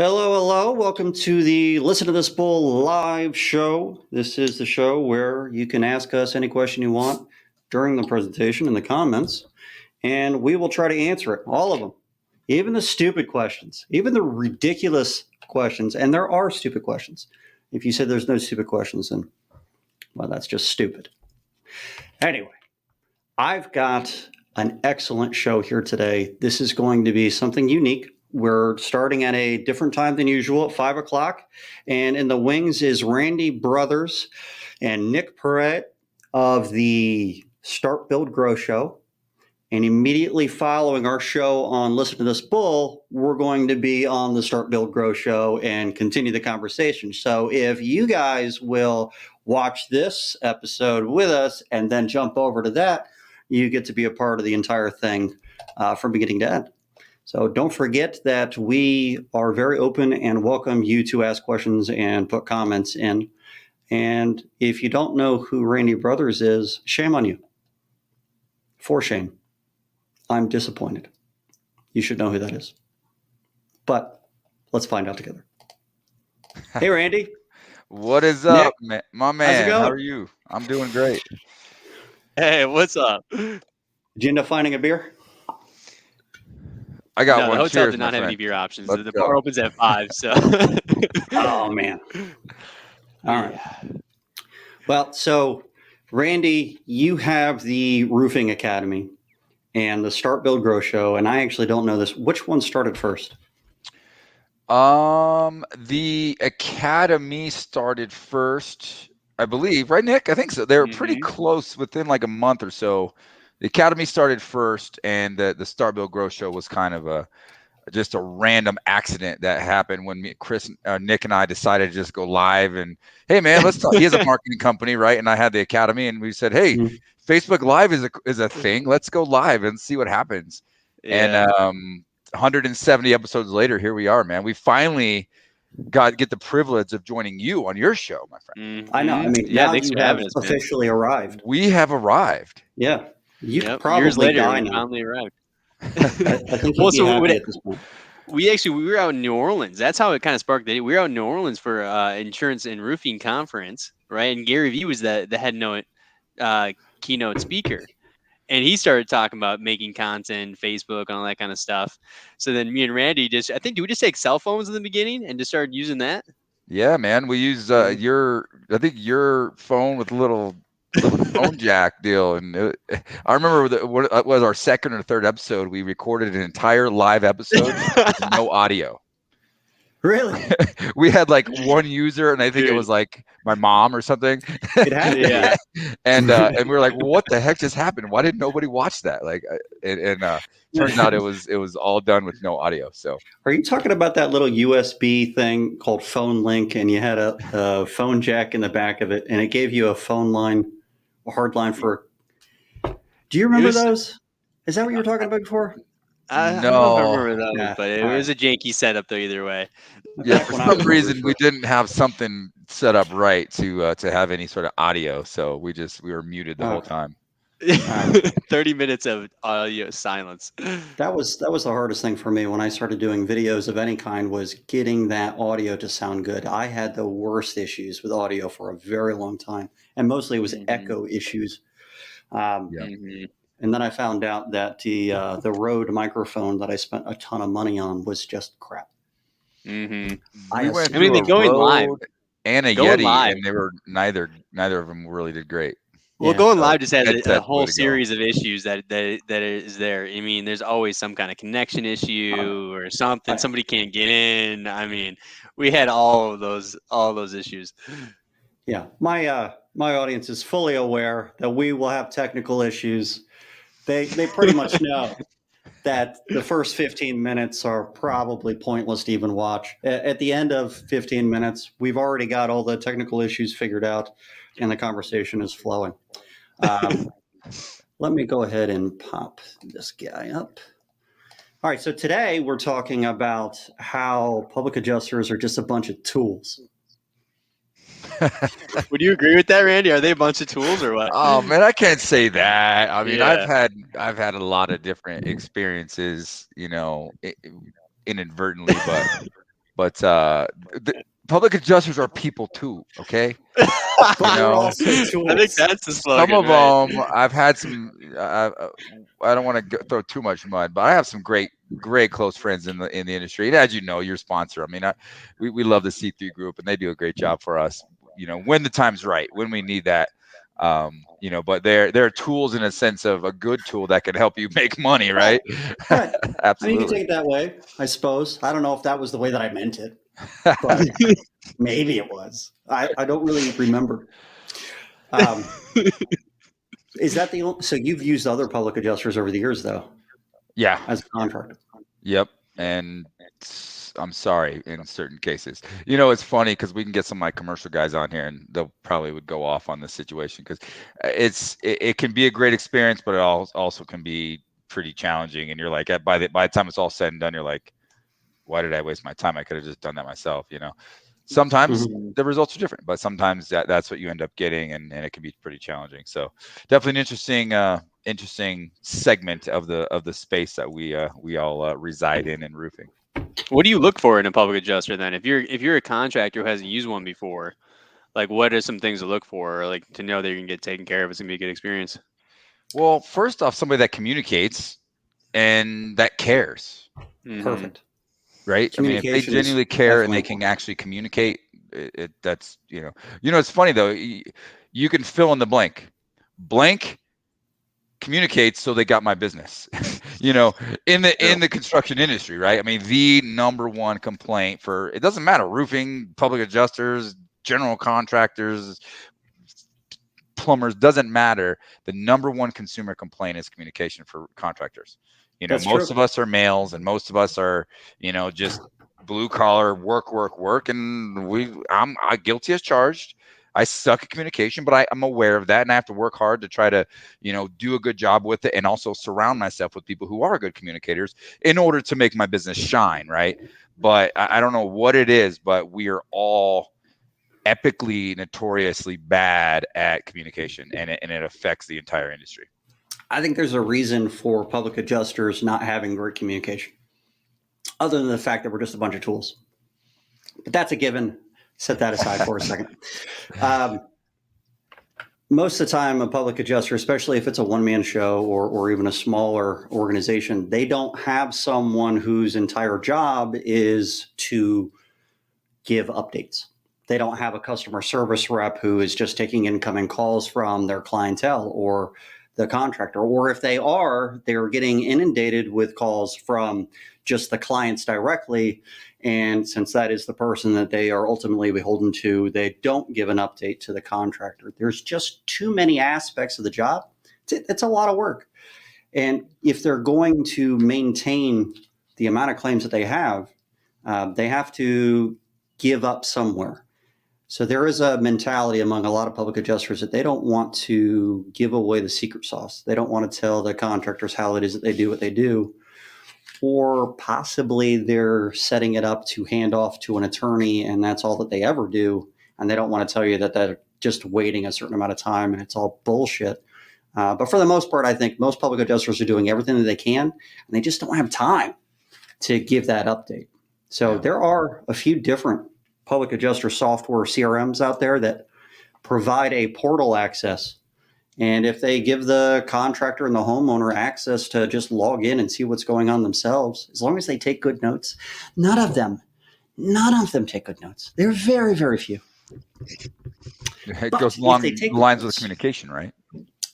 Hello, hello. Welcome to the Listen to This Bull live show. This is the show where you can ask us any question you want during the presentation in the comments, and we will try to answer it, all of them, even the stupid questions, even the ridiculous questions. And there are stupid questions. If you said there's no stupid questions, then, well, that's just stupid. Anyway, I've got an excellent show here today. This is going to be something unique. We're starting at a different time than usual at 5 o'clock. And in the wings is Randy Brothers and Nick Perret of the Start, Build, Grow show. And immediately following our show on Listen to This Bull, we're going to be on the Start, Build, Grow show and continue the conversation. So if you guys will watch this episode with us and then jump over to that, you get to be a part of the entire thing from beginning to end. So don't forget that we are very open and welcome you to ask questions and put comments in. And if you don't know who Randy Brothers is, shame on you. For shame. I'm disappointed. You should know who that is. But let's find out together. Hey, Randy. What is up, man? My man? How are you? I'm doing great. Hey, what's up? Did you end up finding a beer? I got one. The hotel Cheers, did not have friend. any beer options. Let's the go. bar opens at 5, so. Oh, man. All right. Well, so, Randy, you have the Roofing Academy and the Start, Build, Grow show, and I actually don't know this. Which one started first? The Academy started first, I believe, right, Nick? I think so. They were pretty close within like a month or so. The Academy started first, and the Start, Build, Grow show was kind of just a random accident that happened when Chris, Nick, and I decided to just go live. And hey, man, let's talk. He has a marketing company, right? And I had the Academy, and we said, hey, Facebook Live is a thing. Let's go live and see what happens. Yeah. And 170 episodes later, here we are, man. We finally get the privilege of joining you on your show, my friend. I know. I mean, now you have officially arrived. We have arrived. Yeah. You probably years later, die we now. finally arrived. I think you'd be happy at this point. We were out in New Orleans. That's how it kind of sparked. We were out in New Orleans for insurance and roofing conference, right? And Gary Vee was the head note keynote speaker. And he started talking about making content, Facebook, and all that kind of stuff. So then me and Randy did we just take cell phones in the beginning and just started using that? Yeah, man. We used your phone with a little phone jack deal. And I remember what was our second or third episode. We recorded an entire live episode with no audio. Really? We had like one user, and I think it was like my mom or something. It happened. Yeah. And we were like, well, what the heck just happened? Why didn't nobody watch that? Like, and turns out it was all done with no audio. So are you talking about that little USB thing called Phone Link, and you had a phone jack in the back of it, and it gave you a phone line, a hard line for? Do you remember those? Is that what you were talking about before? I don't remember that, but it was a janky setup though. Either way, yeah. For some reason, we didn't have something set up right to have any sort of audio, so we were muted the whole time. 30 minutes of audio silence. That was the hardest thing for me when I started doing videos of any kind, was getting that audio to sound good. I had the worst issues with audio for a very long time, and mostly it was echo issues. And then I found out that the Rode microphone that I spent a ton of money on was just crap. Going live and a Yeti, and they were neither of them really did great. Well, going live just has a whole series of issues that is there. I mean, there's always some kind of connection issue or something. Somebody can't get in. I mean, we had all those issues. Yeah, my audience is fully aware that we will have technical issues. They pretty much know that the first 15 minutes are probably pointless to even watch. At the end of 15 minutes, we've already got all the technical issues figured out, and the conversation is flowing. Let me go ahead and pop this guy up. All right, so today we're talking about how public adjusters are just a bunch of tools. Would you agree with that, Randy? Are they a bunch of tools or what? Oh man, I can't say that. I mean, I've had a lot of different experiences, inadvertently, But the public adjusters are people too. Okay. But You we're know, also I think tools. that's the slogan. some of right? them I've had some. I don't want to throw too much mud, but I have some great close friends in the industry. And as you know, your sponsor. I mean, we love the C3 group, and they do a great job for us. You know, when the time's right, when we need that. You know, but they're tools in a sense of a good tool that can help you make money, right? Right. I mean, you can Absolutely. take it that way, I suppose. I don't know if that was the way that I meant it, but maybe it was. I don't really remember. Is that the only, so you've used other public adjusters over the years, though, Yeah. as a contractor? Yep. And I'm sorry in certain cases. You know, it's funny because we can get some of my commercial guys on here and they'll probably would go off on this situation because it can be a great experience, but it also can be pretty challenging. And you're like, by the time it's all said and done, you're like, why did I waste my time? I could have just done that myself, you know. Sometimes the results are different, but sometimes that's what you end up getting, and it can be pretty challenging. So definitely an interesting segment of the space that we all reside in roofing. What do you look for in a public adjuster then? If you're a contractor who hasn't used one before, like what are some things to look for, or like to know that you're gonna get taken care of? It's gonna be a good experience. Well, first off, somebody that communicates and that cares. Perfect. Right. I mean, if they genuinely care and they can actually communicate, that's, you know, it's funny though. You can fill in the blank. Blank communicates, so they got my business. You know, in the construction industry, right? I mean, the number one complaint for, it doesn't matter, roofing, public adjusters, general contractors, plumbers, doesn't matter. The number one consumer complaint is communication for contractors. You know, most of us are males, and most of us are, you know, just blue collar work, and I'm guilty as charged. I suck at communication, but I'm aware of that, and I have to work hard to try to, you know, do a good job with it, and also surround myself with people who are good communicators in order to make my business shine, right? But I don't know what it is, but we are all epically, notoriously bad at communication, and it affects the entire industry. I think there's a reason for public adjusters not having great communication, other than the fact that we're just a bunch of tools. But that's a given. Set that aside for a second. Most of the time, a public adjuster, especially if it's a one-man show or even a smaller organization, they don't have someone whose entire job is to give updates. They don't have a customer service rep who is just taking incoming calls from their clientele or the contractor, or if they are, they're getting inundated with calls from just the clients directly. And since that is the person that they are ultimately beholden to, they don't give an update to the contractor. There's just too many aspects of the job. It's a lot of work. And if they're going to maintain the amount of claims that they have to give up somewhere. So there is a mentality among a lot of public adjusters that they don't want to give away the secret sauce. They don't want to tell the contractors how it is that they do what they do, or possibly they're setting it up to hand off to an attorney and that's all that they ever do. And they don't want to tell you that they're just waiting a certain amount of time and it's all bullshit. But for the most part, I think most public adjusters are doing everything that they can, and they just don't have time to give that update. So there are a few different public adjuster software CRMs out there that provide a portal access. And if they give the contractor and the homeowner access to just log in and see what's going on themselves, as long as they take good notes, none of them take good notes. They're very, very few. It goes along lines with communication, right?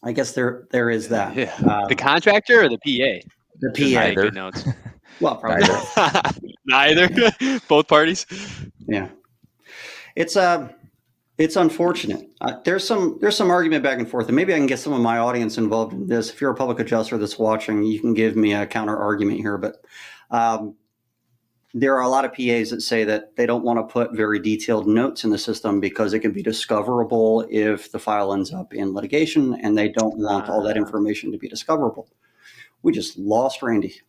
I guess there is that. Yeah. The contractor or the PA? The PA. Good notes. Well, probably neither. Both parties. Yeah. It's unfortunate. There's some argument back and forth, and maybe I can get some of my audience involved in this. If you're a public adjuster that's watching, you can give me a counter argument here. But there are a lot of PAs that say that they don't want to put very detailed notes in the system because it can be discoverable if the file ends up in litigation, and they don't want all that information to be discoverable. We just lost Randy.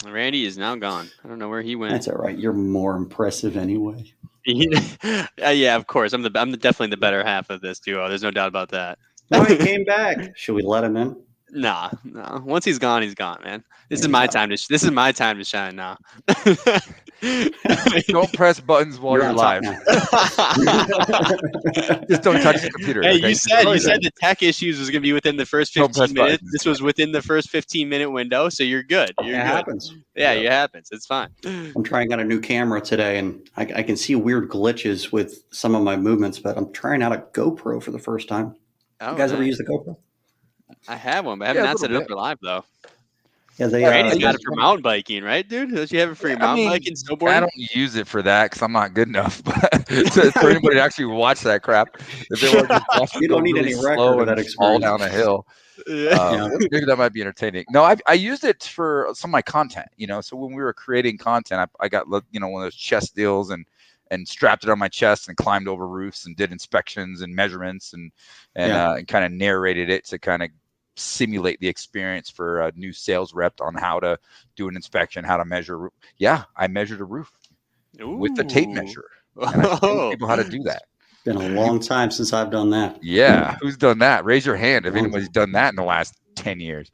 Randy is now gone. I don't know where he went. That's all right. You're more impressive anyway. Yeah, of course. I'm definitely the better half of this duo. There's no doubt about that. No, he came back. Should we let him in? Nah. Once he's gone, man. This Yeah, is my he's time to. This is my time to shine now. Don't press buttons while you're on top live. now. Just don't touch the computer. Hey, okay? you said Just the tech issues was going to be within the first Don't press 15 minutes. buttons. This was within the first 15-minute window, so you're good. You're It good. happens. Yeah, it happens. It's fine. I'm trying out a new camera today, and I can see weird glitches with some of my movements, but I'm trying out a GoPro for the first time. Oh, You guys ever nice. use the GoPro? I have one, but I have Yeah, a not little set it up bit. for live though. Yeah, they. Randy's got use it for mountain biking, right, dude? Don't you have it for your mountain biking, snowboarding? I don't use it for that because I'm not good enough. But for anybody to actually watch that crap, if they want to just watch me You go don't need really any record slow of and that fall experience. down a hill, Yeah. maybe that might be entertaining. No, I used it for some of my content. So when we were creating content, I got one of those chest deals and strapped it on my chest and climbed over roofs and did inspections and measurements and kind of narrated it to kind of simulate the experience for a new sales rep on how to do an inspection, how to measure. Yeah, I measured a roof with the tape measure. And I showed people how to do that. Been a long time since I've done that. Yeah, who's done that? Raise your hand if Long anybody's done that in the last 10 years.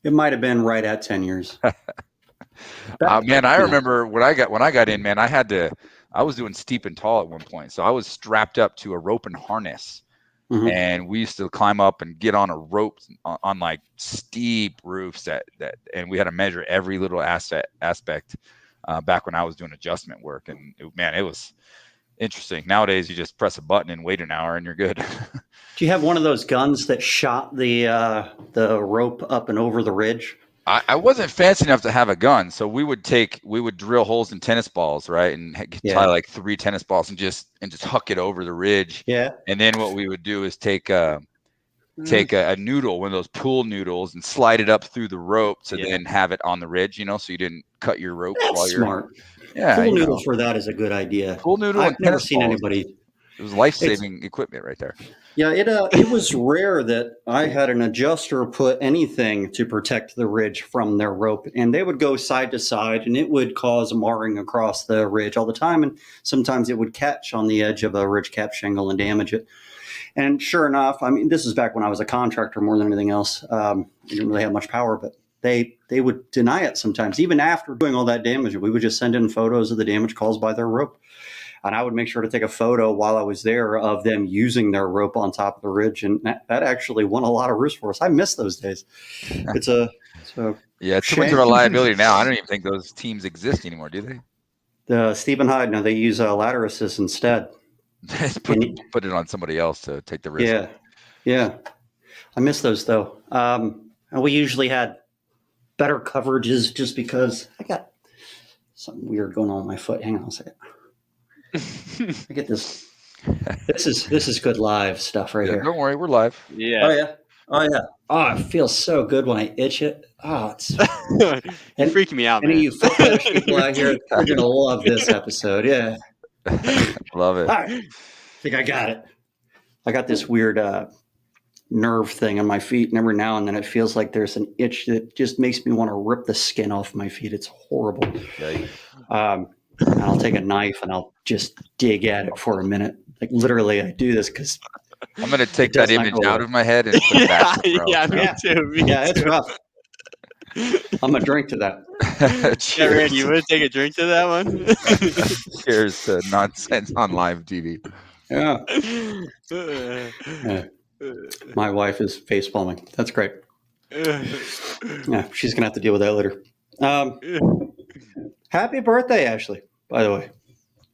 It might have been right at 10 years. Man, I remember when I got in, man, I was doing steep and tall at one point. So I was strapped up to a rope and harness. Mhm. And we used to climb up and get on a rope on like steep roofs and we had to measure every little aspect back when I was doing adjustment work. And it was interesting. Nowadays, you just press a button and wait an hour and you're good. Do you have one of those guns that shot the rope up and over the ridge? I wasn't fancy enough to have a gun, so we would drill holes in tennis balls, right, and tie like 3 tennis balls and just huck it over the ridge. Yeah. And then what we would do is take a noodle, one of those pool noodles, and slide it up through the rope to then have it on the ridge, so you didn't cut your rope. That's while you're smart. Yeah, pool noodle for that is a good idea. Pool noodle. I've and never tennis seen balls. anybody. It was life-saving equipment right there. Yeah, it was rare that I had an adjuster put anything to protect the ridge from their rope, and they would go side to side, and it would cause marring across the ridge all the time, and sometimes it would catch on the edge of a ridge cap shingle and damage it. And sure enough, I mean, this is back when I was a contractor more than anything else. I didn't really have much power, but they would deny it sometimes. Even after doing all that damage, we would just send in photos of the damage caused by their rope. And I would make sure to take a photo while I was there of them using their rope on top of the ridge. And that actually won a lot of roofs for us. I miss those days. It's too much of a liability now. I don't even think those teams exist anymore, do they? The Stephen Hyde, now they use ladder assist instead. put it on somebody else to take the risk. Yeah. I miss those, though. And we usually had better coverages just because I got something weird going on with my foot. Hang on a second. I get this. This is good live stuff right here. Don't worry, we're live. Yeah. Oh yeah. Oh, it feels so good when I itch it. Oh, it's You're freaking me out, man. Any of you foot fetish people out here, you're gonna love this episode. Yeah. Love it. All right. I think I got it. I got this weird nerve thing on my feet, and every now and then it feels like there's an itch that just makes me want to rip the skin off my feet. It's horrible. And I'll take a knife and I'll just dig at it for a minute. Like literally, I do this because I'm going to take that image out of my head and put it back. Me too. It's rough. I'm a drink to that. Yeah, Randy, you want to take a drink to that one? Cheers to nonsense on live TV. Yeah. My wife is face palming. That's great. Yeah, she's gonna have to deal with that later. Happy birthday, Ashley. By the way,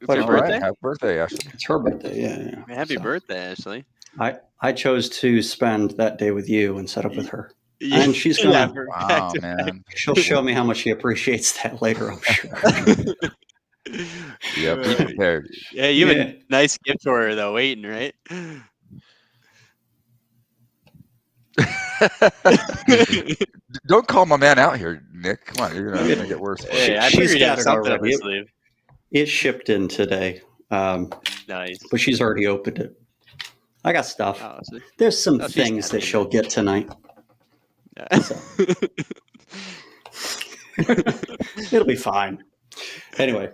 It's her birthday. Right. Happy birthday, Ashley. It's her birthday. Yeah. Happy birthday, Ashley. I chose to spend that day with you instead of with her. And she's gonna. Wow, man. She'll show me how much she appreciates that later, I'm sure. Yeah, be prepared. Yeah, you have a nice gift for her though, waiting, right? Don't call my man out here, Nick. Come on, you're gonna make it worse. Hey, I She's figured you had got it something up already. his sleeve. It shipped in today. Nice. But she's already opened it. I got stuff. Oh, so- There's some she's things that happy. she'll get tonight. Yeah. So. It'll be fine. Anyway,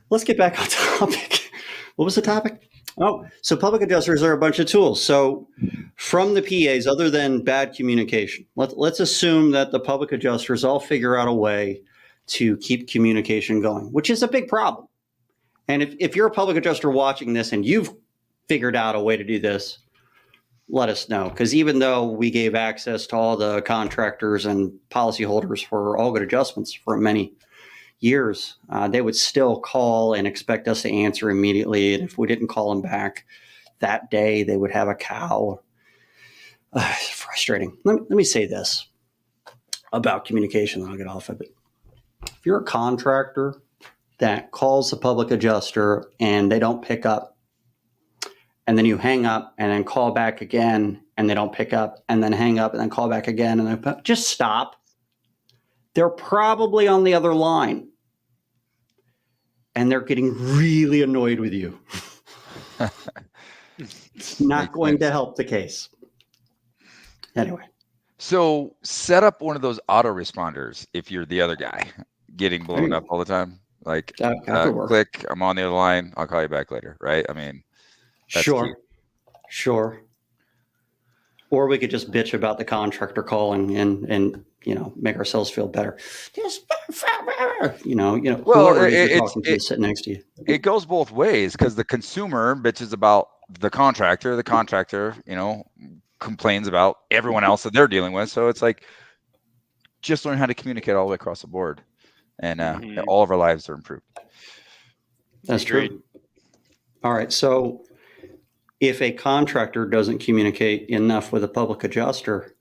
let's get back on topic. What was the topic? Oh, so public adjusters are a bunch of tools. So from the PAs, other than bad communication, let's assume that the public adjusters all figure out a way to keep communication going, which is a big problem. And if you're a public adjuster watching this and you've figured out a way to do this, let us know. Because even though we gave access to all the contractors and policyholders for all good adjustments for many years, they would still call and expect us to answer immediately. And if we didn't call them back that day, they would have a cow. It's frustrating. Let me say this about communication, then I'll get off of it. If you're a contractor that calls the public adjuster and they don't pick up, and then you hang up and then call back again and they don't pick up, and then hang up and then call back again, and then just stop. They're probably on the other line and they're getting really annoyed with you. It's not going to help the case. Anyway. So set up one of those autoresponders if you're the other guy getting blown up all the time. Like, click, I'm on the other line, I'll call you back later, right? I mean, sure. Or we could just bitch about the contractor calling and make ourselves feel better. Well, it's sitting next to you. It goes both ways, because the consumer bitches about the contractor complains about everyone else that they're dealing with. So it's like, just learn how to communicate all the way across the board, and all of our lives are improved. That's true. All right. So if a contractor doesn't communicate enough with a public adjuster,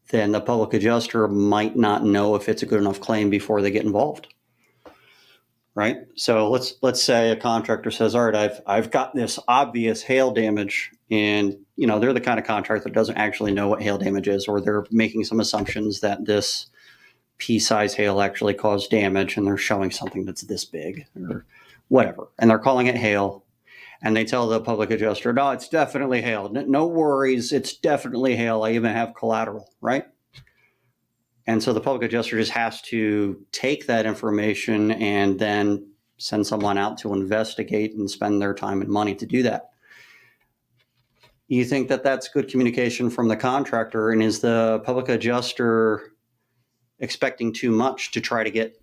then the public adjuster might not know if it's a good enough claim before they get involved. Right? So let's say a contractor says, all right, I've got this obvious hail damage, and they're the kind of contractor that doesn't actually know what hail damage is, or they're making some assumptions that this pea-size hail actually caused damage, and they're showing something that's this big or whatever, and they're calling it hail. And they tell the public adjuster, no, it's definitely hail. No worries, it's definitely hail. I even have collateral, right? And so the public adjuster just has to take that information and then send someone out to investigate and spend their time and money to do that. You think that that's good communication from the contractor? And is the public adjuster expecting too much to try to get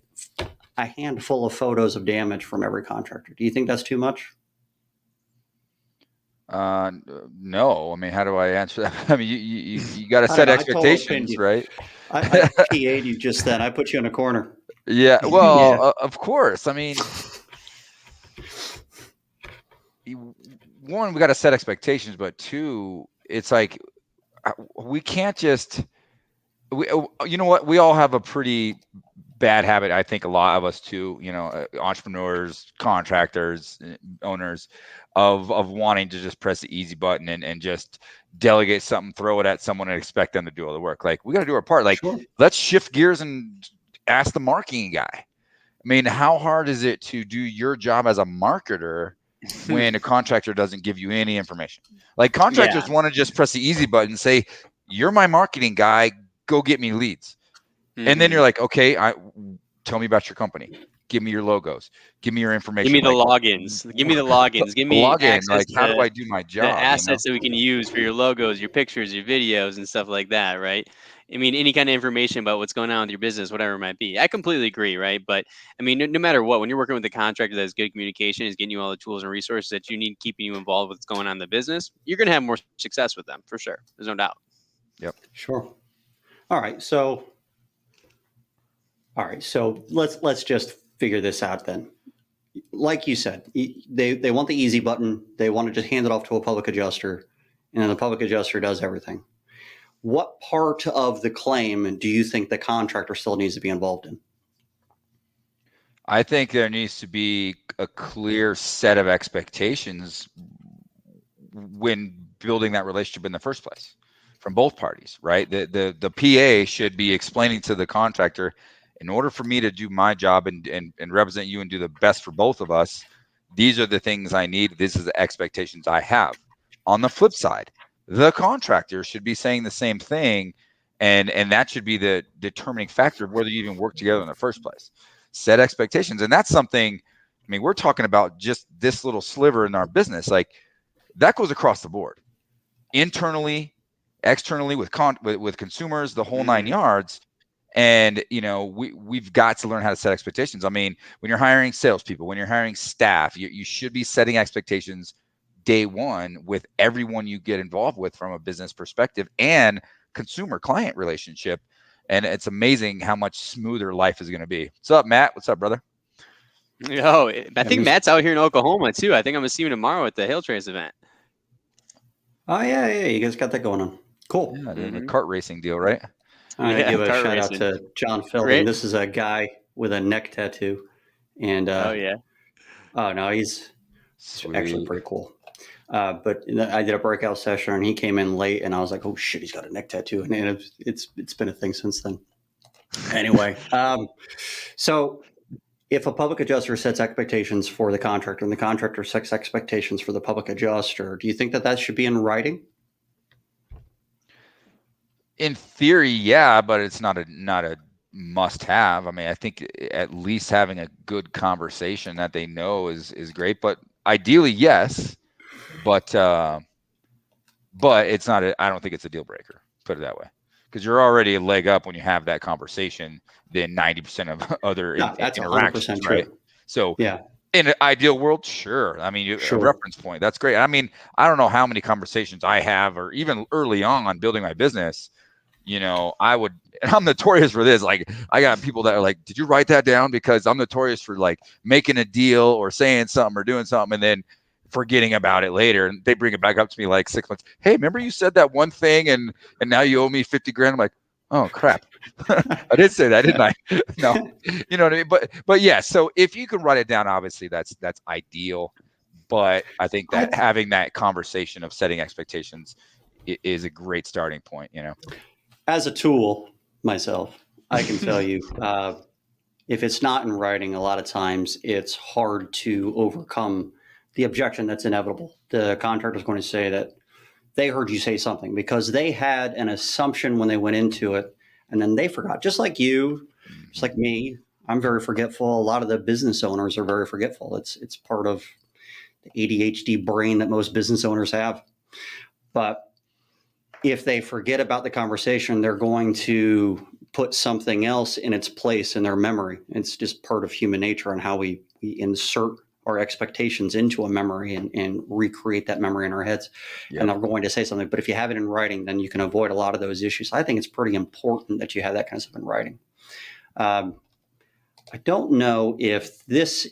a handful of photos of damage from every contractor? Do you think that's too much? No. I mean, how do I answer that? I mean, you got to set expectations, right? I PA'd you just then. I put you in a corner. Yeah. Well, of course. I mean, one, we got to set expectations, but two, it's like, we can't just, you know what? We all have a pretty bad habit. I think a lot of us too, entrepreneurs, contractors, owners, of wanting to just press the easy button and just delegate something, throw it at someone and expect them to do all the work. Like, we got to do our part. Like, let's shift gears and ask the marketing guy. I mean, how hard is it to do your job as a marketer when a contractor doesn't give you any information? Like, contractors want to just press the easy button and say, you're my marketing guy, go get me leads. And then you're like, okay, tell me about your company. Give me your logos. Give me your information. Give me the logins. Give me the logins. Give me access like, how to do I do my job? The assets that we can use for your logos, your pictures, your videos, and stuff like that, right? I mean, any kind of information about what's going on with your business, whatever it might be. I completely agree, right? But I mean, no matter what, when you're working with a contractor that has good communication, is getting you all the tools and resources that you need, keeping you involved with what's going on in the business, you're going to have more success with them for sure. There's no doubt. Yep. Sure. All right. So let's just figure this out then. Like you said, they want the easy button. They want to just hand it off to a public adjuster, and then the public adjuster does everything. What part of the claim do you think the contractor still needs to be involved in? I think there needs to be a clear set of expectations when building that relationship in the first place from both parties, right? The PA should be explaining to the contractor, in order for me to do my job and represent you and do the best for both of us, these are the things I need. This is the expectations I have. On the flip side, the contractor should be saying the same thing, and that should be the determining factor of whether you even work together in the first place. Set expectations, and that's something I mean, we're talking about just this little sliver in our business. Like that goes across the board, internally, externally, with consumers, the whole 9 yards. And we've got to learn how to set expectations. I mean, when you're hiring salespeople, when you're hiring staff, you should be setting expectations day one with everyone you get involved with from a business perspective and consumer client relationship. And it's amazing how much smoother life is going to be. What's up, Matt? What's up, brother? Yo, I think Matt's out here in Oklahoma too. I think I'm gonna see him tomorrow at the Hail Trace event. Oh yeah, you guys got that going on. Cool. Yeah, the kart racing deal, right? I Yeah, give a kart shout racing. out to John Fielding. Great. This is a guy with a neck tattoo, and Oh yeah. oh no, he's actually Sweet. pretty cool. But I did a breakout session, and he came in late, and I was like, "Oh shit, he's got a neck tattoo," and it's been a thing since then. Anyway, so if a public adjuster sets expectations for the contractor, and the contractor sets expectations for the public adjuster, do you think that should be in writing? In theory, yeah, but it's not a must-have. I mean, I think at least having a good conversation that they know is great. But ideally, yes. But it's not. I don't think it's a deal breaker. Put it that way, because you're already a leg up when you have that conversation than 90% of other That's interactions, 100% right? true. So Yeah. In an ideal world, sure. I mean, Sure. a reference point. That's great. I mean, I don't know how many conversations I have, or even early on building my business. I would, and I'm notorious for this. Like, I got people that are like, "Did you write that down?" Because I'm notorious for like making a deal or saying something or doing something and then forgetting about it later. And they bring it back up to me like 6 months. "Hey, remember you said that one thing and now you owe me 50 grand. I'm like, "Oh crap. I did say that, didn't I?" No, you know what I mean? But yeah, so if you can write it down, obviously that's ideal. But I think that having that conversation of setting expectations is a great starting point, As a tool myself, I can tell you, if it's not in writing, a lot of times it's hard to overcome the objection that's inevitable. The contractor is going to say that they heard you say something because they had an assumption when they went into it, and then they forgot. Just like you, just like me, I'm very forgetful. A lot of the business owners are very forgetful. It's part of the ADHD brain that most business owners have. But if they forget about the conversation, they're going to put something else in its place in their memory. It's just part of human nature and how we insert our expectations into a memory and recreate that memory in our heads. Yep. And they're going to say something. But if you have it in writing, then you can avoid a lot of those issues. I think it's pretty important that you have that kind of stuff in writing. I don't know if this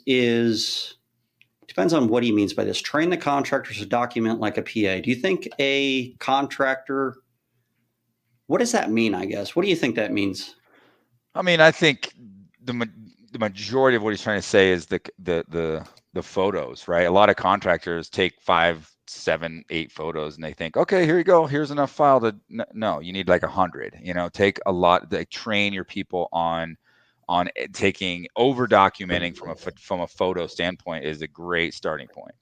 depends on what he means by this. Train the contractors to document like a PA. Do you think a contractor, what does that mean, I guess? What do you think that means? I mean, I think the majority of what he's trying to say is the photos, right? A lot of contractors take 5, 7, 8 photos and they think, okay, here you go. Here's enough file to, no, you need like 100, take a lot, like train your people on taking over documenting from a photo standpoint is a great starting point.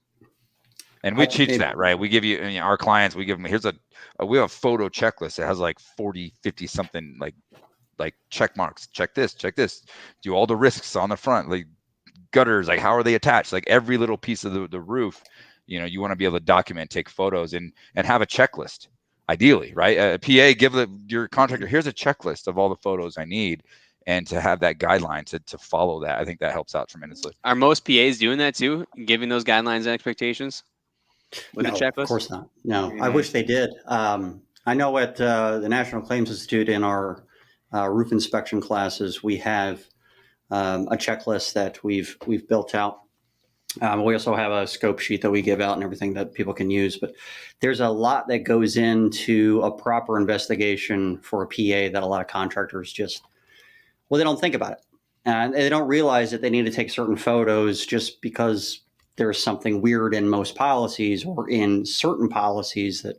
And we teach that, right? We give you, our clients, we give them, we have a photo checklist that has like 40, 50 something like check marks, check this, do all the risks on the front, like gutters, like how are they attached, like every little piece of the roof, you want to be able to document, take photos and have a checklist, ideally, right? A PA, give your contractor, here's a checklist of all the photos I need. And to have that guideline to follow that, I think that helps out tremendously. Are most PAs doing that too, giving those guidelines and expectations with No, a checklist? Of course not. No, I wish they did. I know at the National Claims Institute in our roof inspection classes, we have a checklist that we've built out. We also have a scope sheet that we give out and everything that people can use. But there's a lot that goes into a proper investigation for a PA that a lot of contractors they don't think about it. And they don't realize that they need to take certain photos just because there's something weird in most policies or in certain policies that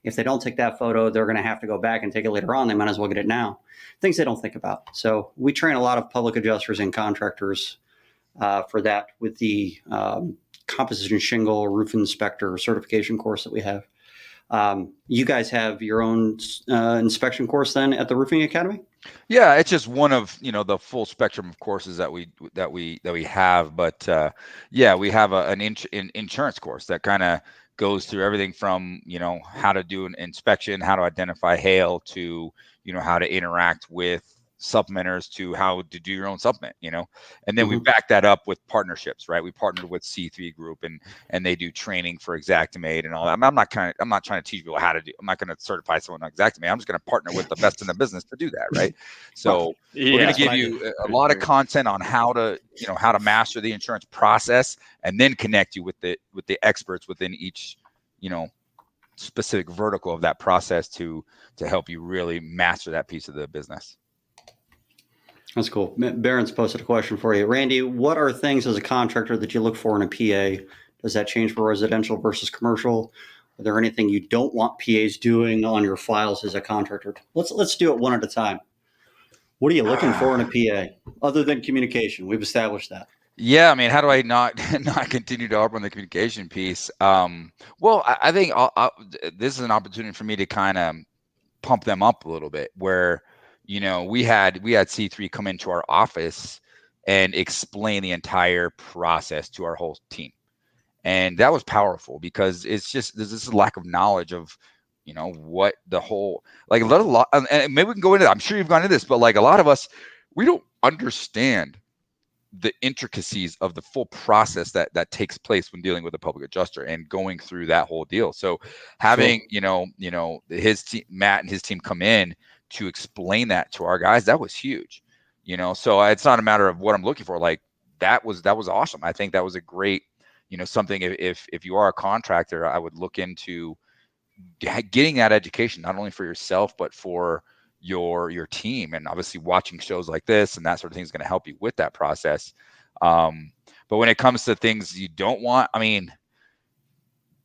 if they don't take that photo, they're going to have to go back and take it later on. They might as well get it now. Things they don't think about. So we train a lot of public adjusters and contractors for that with the composition shingle roof inspector certification course that we have. You guys have your own inspection course then at the Roofing Academy? Yeah, it's just one of the full spectrum of courses that we have. But yeah, we have an insurance course that kind of goes through everything from how to do an inspection, how to identify hail, to how to interact with supplementers, to how to do your own supplement, and then we back that up with partnerships, right? We partnered with C3 Group, and they do training for Xactimate and all that. I'm not trying to teach people how to do. I'm not going to certify someone on Xactimate. I'm just going to partner with the best in the business to do that, right? So we're going to give you a lot of content on how to master the insurance process, and then connect you with the experts within each specific vertical of that process to help you really master that piece of the business. That's cool. Barron's posted a question for you. Randy, what are things as a contractor that you look for in a PA? Does that change for residential versus commercial? Are there anything you don't want PAs doing on your files as a contractor? Let's do it one at a time. What are you looking for in a PA other than communication? We've established that. Yeah, I mean, how do I not continue to harp on the communication piece? Well, I think this is an opportunity for me to kind of pump them up a little bit, where we had C3 come into our office and explain the entire process to our whole team, and that was powerful, because it's just there's this lack of knowledge of what the whole, like, a lot, and maybe we can go into that. I'm sure you've gone into this, but like a lot of us, we don't understand the intricacies of the full process that takes place when dealing with a public adjuster and going through that whole deal. So having his team, Matt and his team, come in to explain that to our guys, that was huge. So it's not a matter of what I'm looking for. Like, that was awesome. I think that was a great something. If you are a contractor, I would look into getting that education, not only for yourself but for your team, and obviously watching shows like this and that sort of thing is going to help you with that process. But when it comes to things you don't want, I mean,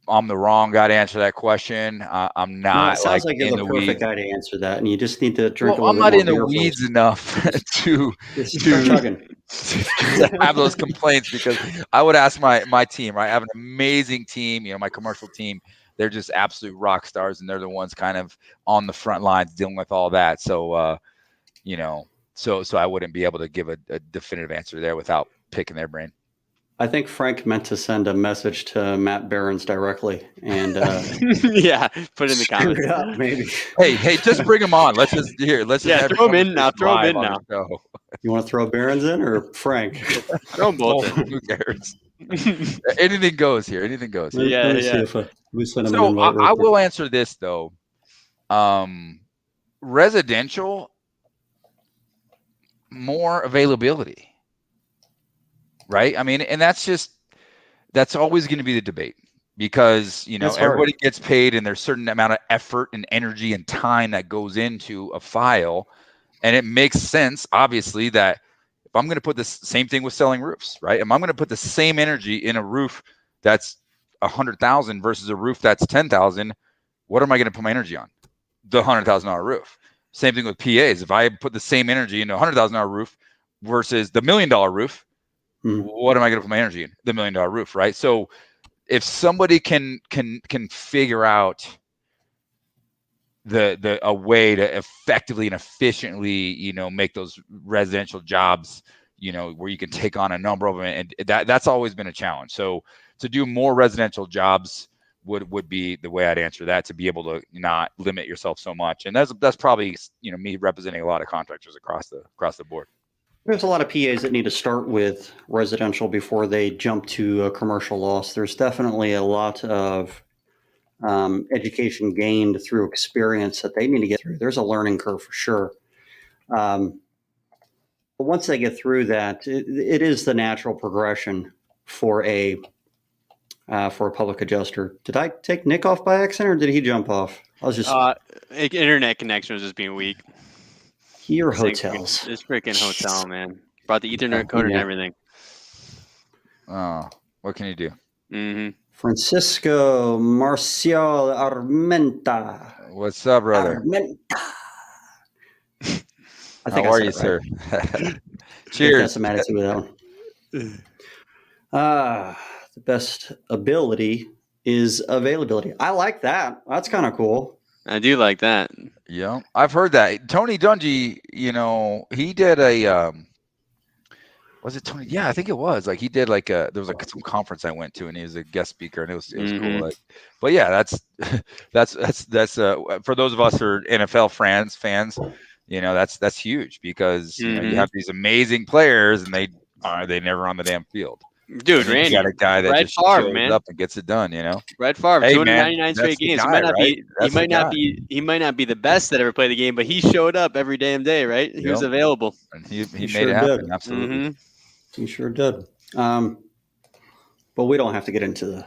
I'm the wrong guy to answer that question. I'm not. No, it sounds like you're the perfect guy to answer that, and you just need to drink a little bit more. I'm not in the weeds enough to have those complaints, because I would ask my team, right? I have an amazing team, my commercial team. They're just absolute rock stars, and they're the ones kind of on the front lines dealing with all that. So, so I wouldn't be able to give a definitive answer there without picking their brain. I think Frank meant to send a message to Matt Barron's directly, and yeah, put in the comments. Up, maybe. Hey, just bring him on. Let's just throw him in now. You want to throw Barron's in or Frank? Throw them both in. Who cares? Anything goes here. Anything goes. Yeah. So I will answer this though. Residential, more availability. Right. I mean, and that's always going to be the debate, because, everybody gets paid, and there's a certain amount of effort and energy and time that goes into a file. And it makes sense, obviously, that if I'm going to put this same thing with selling roofs, right? If I'm going to put the same energy in a roof that's 100,000 versus a roof that's 10,000, what am I going to put my energy on? The $100,000 roof. Same thing with PAs. If I put the same energy into a $100,000 roof versus the $1 million roof, what am I going to put my energy in? The $1 million roof, right? So if somebody can figure out a way to effectively and efficiently, make those residential jobs, where you can take on a number of them, and that's always been a challenge. So to do more residential jobs would be the way I'd answer that, to be able to not limit yourself so much. And that's probably, me representing a lot of contractors across the board. There's a lot of PAs that need to start with residential before they jump to a commercial loss. There's definitely a lot of education gained through experience that they need to get through. There's a learning curve for sure. But once they get through that, it is the natural progression for a public adjuster. Did I take Nick off by accident, or did he jump off? I was just internet connection was just being weak. Your hotels. This freaking hotel, man. Brought the Ethernet coder and everything. Oh, what can you do? Mm-hmm. Francisco Marcial Armenta. What's up, brother? Armenta. How are you, sir? Cheers. Got some attitude with that one. The best ability is availability. I like that. That's kind of cool. I do like that. Yeah, I've heard that. Tony Dungy, he did a was it Tony? Yeah, I think it was. Like he did there was some conference I went to, and he was a guest speaker, and it was cool. Like, but yeah, that's for those of us who are NFL fans, that's huge because you have these amazing players, and they never on the damn field. Dude, Randy, you got a guy that just shows up and gets it done. Brett Favre, Hey, 299 straight games. Guy, He might not be the best that ever played the game, but he showed up every damn day, right? He was available, and he made sure it happen. Did. Absolutely, he sure did. But we don't have to get into the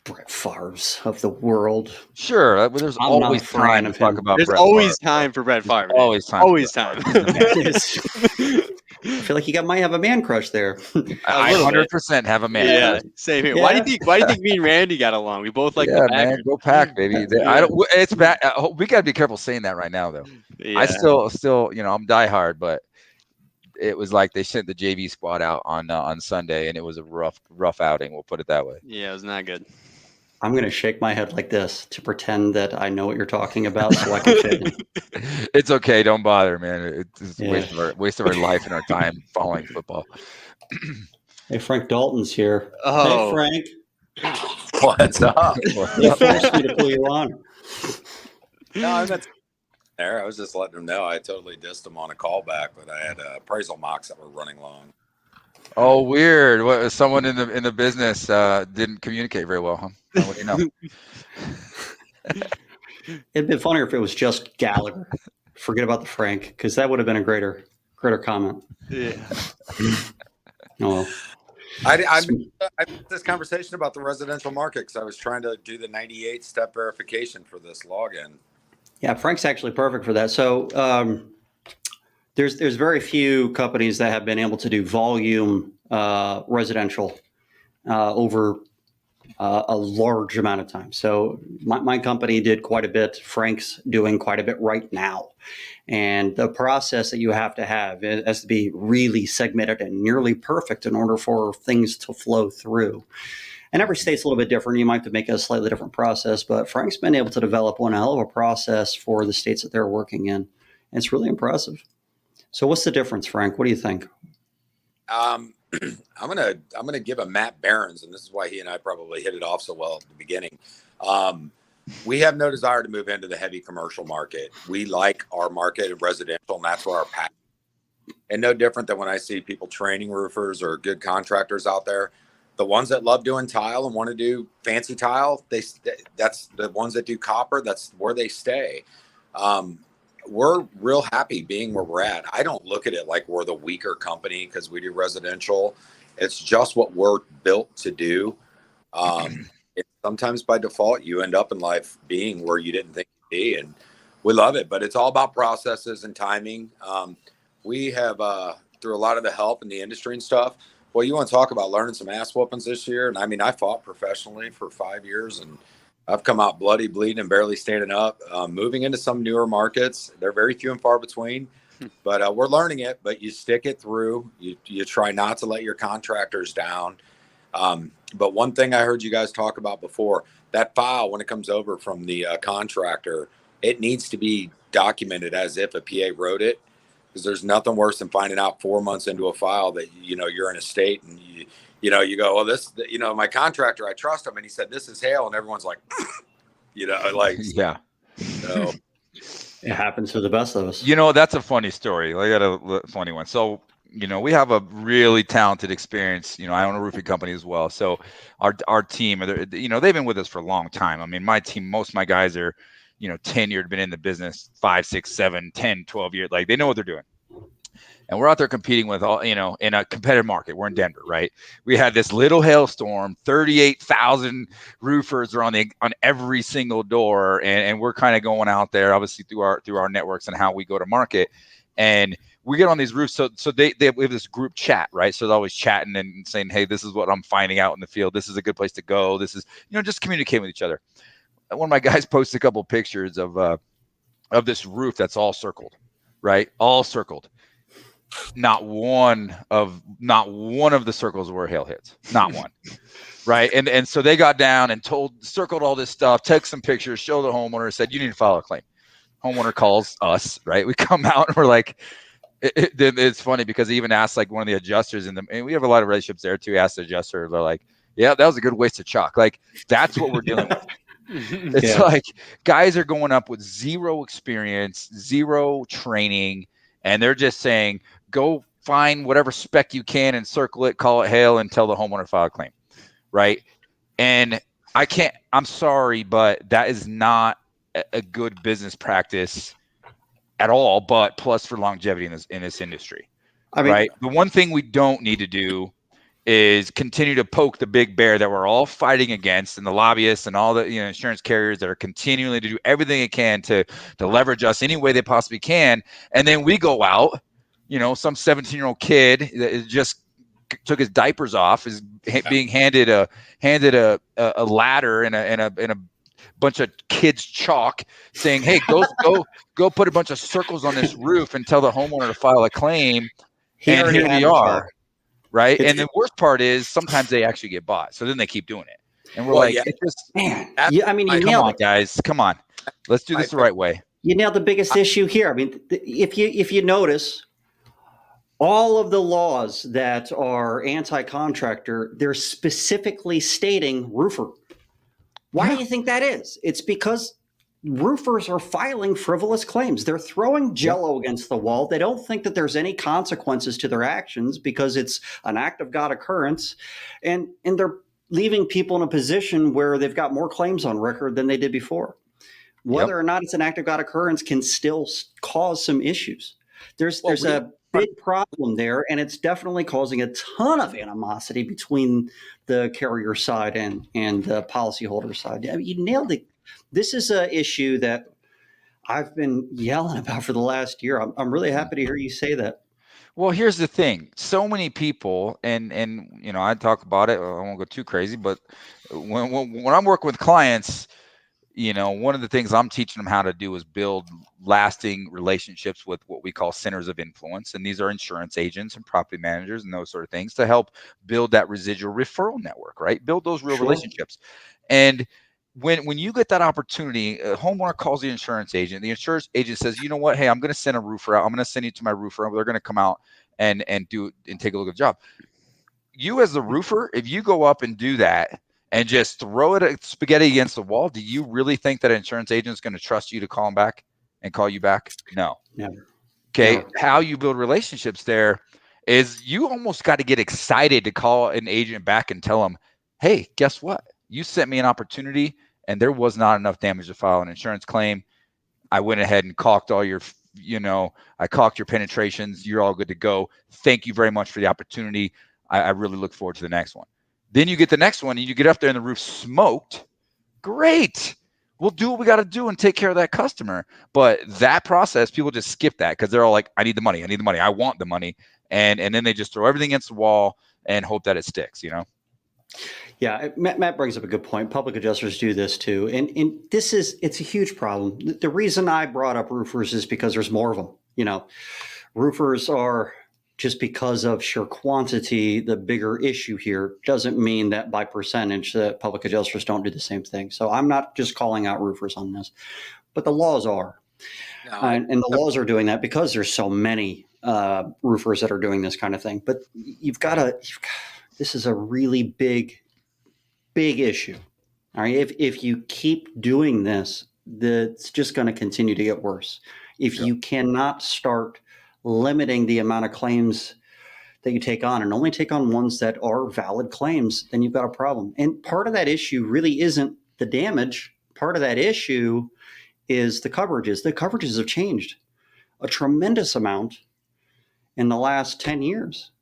Brett Favres of the world. Sure, there's always time to talk about. There's always time for Brett Favre. Always time. Always time. I feel like you might have a man crush there. I 100% have a man. Yeah, same here. Yeah. Why do you think me and Randy got along? We both like the Packers. Man, go Pack, baby. I don't. It's bad. We gotta be careful saying that right now, though. Yeah. I still, I'm diehard, but it was like they sent the JV squad out on Sunday, and it was a rough outing. We'll put it that way. Yeah, it was not good. I'm going to shake my head like this to pretend that I know what you're talking about so I can fit in. It's okay. Don't bother, man. It's a waste of our life and our time following football. Hey, Frank Dalton's here. Oh. Hey, Frank. What's up? They forced me to pull you on. No, I'm not there. I was just letting them know I totally dissed them on a callback, but I had appraisal mocks that were running long. Oh, weird. What, someone in the business didn't communicate very well, huh? What do you know? It'd been funnier if it was just Gallagher. Forget about the Frank, because that would have been a greater comment. Yeah. Oh, I had this conversation about the residential market because I was trying to do the 98-step verification for this login. Yeah, Frank's actually perfect for that. So there's very few companies that have been able to do volume residential over a large amount of time. So my company did quite a bit. Frank's doing quite a bit right now. And the process that you have to have, it has to be really segmented and nearly perfect in order for things to flow through. And every state's a little bit different. You might have to make a slightly different process, but Frank's been able to develop one hell of a process for the states that they're working in. And it's really impressive. So what's the difference, Frank? What do you think? I'm gonna give a Matt Barron's, and this is why he and I probably hit it off so well at the beginning. We have no desire to move into the heavy commercial market. We like our market of residential, and that's where our passion. And no different than when I see people training roofers or good contractors out there. The ones that love doing tile and want to do fancy tile, that's the ones that do copper. That's where they stay. We're real happy being where we're at. I don't look at it like we're the weaker company because we do residential. It's just what we're built to do. Sometimes by default, you end up in life being where you didn't think you'd be, and we love it. But it's all about processes and timing. We have, through a lot of the help in the industry and stuff, well, you want to talk about learning some ass whoopings this year. And I mean, I fought professionally for 5 years, and I've come out bloody, bleeding, and barely standing up. Moving into some newer markets, they're very few and far between, but we're learning it. But you stick it through. You try not to let your contractors down. But one thing I heard you guys talk about before, that file, when it comes over from the contractor, it needs to be documented as if a PA wrote it, because there's nothing worse than finding out 4 months into a file that, you're in a state and you go, well, this, my contractor, I trust him. And he said, this is hail. And everyone's like, yeah. So. It happens to the best of us. That's a funny story. I got a funny one. So, we have a really talented, experienced, I own a roofing company as well. So our team, they've been with us for a long time. I mean, my team, most of my guys are, tenured, been in the business 5, 6, 7, 10, 12 years. Like, they know what they're doing. And we're out there competing with all, in a competitive market. We're in Denver, right? We had this little hailstorm, 38,000 roofers are on every single door. And we're kind of going out there, obviously through our networks and how we go to market. And we get on these roofs. So we have this group chat, right? So they're always chatting and saying, hey, this is what I'm finding out in the field. This is a good place to go. This is, just communicating with each other. One of my guys posted a couple of pictures of this roof that's all circled, right? All circled. not one of the circles were hail hits, not one. Right. And so they got down and circled all this stuff, took some pictures, showed the homeowner, said, you need to file a claim. Homeowner calls us, right? We come out and we're like, it's funny because he even asked like one of the adjusters and we have a lot of relationships there too. Asked the adjuster, they're like, yeah, that was a good waste of chalk. Like, that's what we're dealing with. It's like guys are going up with zero experience, zero training, and they're just saying, go find whatever spec you can and circle it, call it hail, and tell the homeowner to file a claim. Right. And I'm sorry, but that is not a good business practice at all, but plus for longevity in this industry. I mean, right. The one thing we don't need to do is continue to poke the big bear that we're all fighting against, and the lobbyists and all the insurance carriers that are continually to do everything they can to leverage us any way they possibly can. And then we go out, some 17-year-old kid that just took his diapers off is being handed a ladder and a bunch of kids chalk saying, hey, go put a bunch of circles on this roof and tell the homeowner to file a claim. And here we are. Right. And the worst part is sometimes they actually get bought. So then they keep doing it. And we're it's just, man, you nailed it, guys. Come on. Let's do this the right way. You nailed the biggest issue here. I mean, if you notice, all of the laws that are anti-contractor, they're specifically stating roofer. Why do you think that is? It's because roofers are filing frivolous claims. They're throwing Jello against the wall. They don't think that there's any consequences to their actions because it's an act of God occurrence. And they're leaving people in a position where they've got more claims on record than they did before. Whether or not it's an act of God occurrence can still cause some issues. There's a big problem there, and it's definitely causing a ton of animosity between the carrier side and the policyholder side. I mean, you nailed it. This is an issue that I've been yelling about for the last year. I'm really happy to hear you say that. Well, here's the thing. So many people, and I talk about it. I won't go too crazy, but when I'm working with clients, one of the things I'm teaching them how to do is build lasting relationships with what we call centers of influence. And these are insurance agents and property managers and those sort of things to help build that residual referral network, right? Build those real relationships. And when you get that opportunity, a homeowner calls the insurance agent says, you know what? Hey, I'm going to send a roofer out. I'm going to send you to my roofer. They're going to come out and take a look at the job. You as the roofer, if you go up and do that, and just throw it at spaghetti against the wall, do you really think that an insurance agent is going to trust you to call him back and call you back? No. Never. Okay. Never. How you build relationships there is you almost got to get excited to call an agent back and tell them, hey, guess what? You sent me an opportunity and there was not enough damage to file an insurance claim. I went ahead and caulked all your, I caulked your penetrations. You're all good to go. Thank you very much for the opportunity. I really look forward to the next one. Then you get the next one and you get up there and the roof's smoked. Great. We'll do what we got to do and take care of that customer. But that process, people just skip that because they're all like, I need the money. I want the money. And then they just throw everything against the wall and hope that it sticks, Yeah, Matt brings up a good point. Public adjusters do this too. And it's a huge problem. The reason I brought up roofers is because there's more of them. Roofers are, just because of sheer quantity, the bigger issue here doesn't mean that by percentage that public adjusters don't do the same thing. So I'm not just calling out roofers on this, but the laws are. No, and the laws are doing that because there's so many roofers that are doing this kind of thing. But this is a really big issue. All right. If you keep doing this, it's just going to continue to get worse. If you cannot start limiting the amount of claims that you take on and only take on ones that are valid claims, then you've got a problem. And part of that issue really isn't the damage. Part of that issue is the coverages. The coverages have changed a tremendous amount in the last 10 years.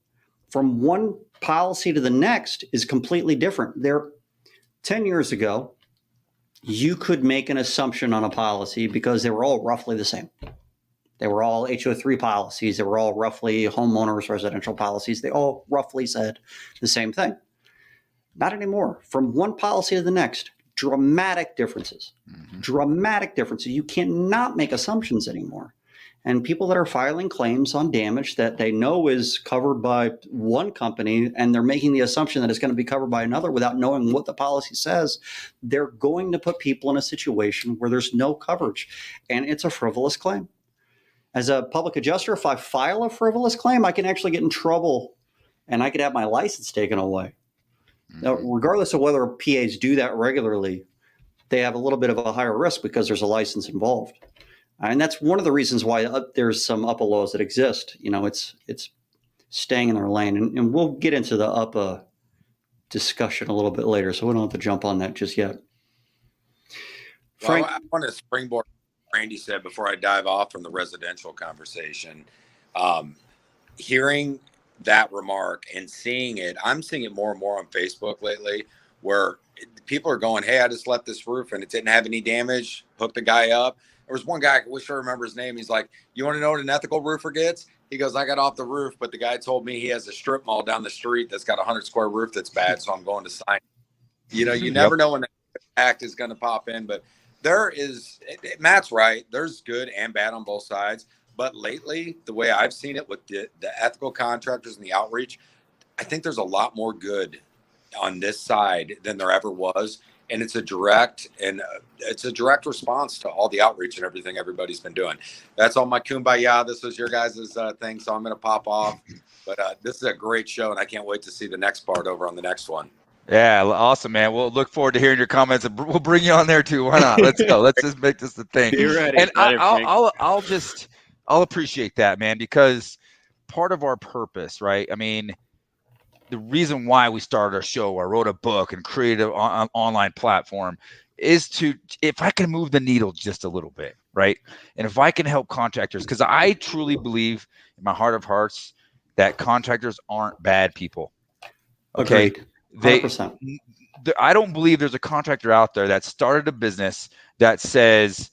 From one policy to the next is completely different. 10 years ago, you could make an assumption on a policy because they were all roughly the same. They were all HO3 policies. They were all roughly homeowners residential policies. They all roughly said the same thing. Not anymore. From one policy to the next, dramatic differences. Mm-hmm. Dramatic differences. You cannot make assumptions anymore. and people that are filing claims on damage that they know is covered by one company, and they're making the assumption that it's going to be covered by another without knowing what the policy says, they're going to put people in a situation where there's no coverage, and it's a frivolous claim. As a public adjuster, if I file a frivolous claim, I can actually get in trouble, and I could have my license taken away. Now, regardless of whether PAs do that regularly, they have a little bit of a higher risk because there's a license involved. And that's one of the reasons why there's some UPA laws that exist. It's staying in their lane. And we'll get into the UPA discussion a little bit later, so we don't have to jump on that just yet. Frank, I want to springboard what Randy said before I dive off from the residential conversation. Hearing that remark and seeing it, I'm seeing it more and more on Facebook lately, where people are going, hey, I just left this roof and it didn't have any damage, hooked the guy up. There was one guy, I wish I remember his name. He's like, you want to know what an ethical roofer gets? He goes, I got off the roof, but the guy told me he has a strip mall down the street that's got a 100-square roof that's bad, so I'm going to sign. You never know when the act is going to pop in, but there is, Matt's right, there's good and bad on both sides. But lately, the way I've seen it with the ethical contractors and the outreach, I think there's a lot more good on this side than there ever was. And it's a direct response to all the outreach and everything everybody's been doing. That's all my kumbaya. This was your guys' thing, so I'm going to pop off. But this is a great show, and I can't wait to see the next part over on the next one. Yeah, awesome, man. We'll look forward to hearing your comments, and we'll bring you on there too. Why not? Let's go. Let's just make this the thing. You're ready. And I'll appreciate that, man, because part of our purpose, right? I mean, the reason why we started our show, I wrote a book and created an online platform, is to, if I can move the needle just a little bit, right? And if I can help contractors, because I truly believe in my heart of hearts that contractors aren't bad people. Okay. Agreed. 100%. I don't believe there's a contractor out there that started a business that says,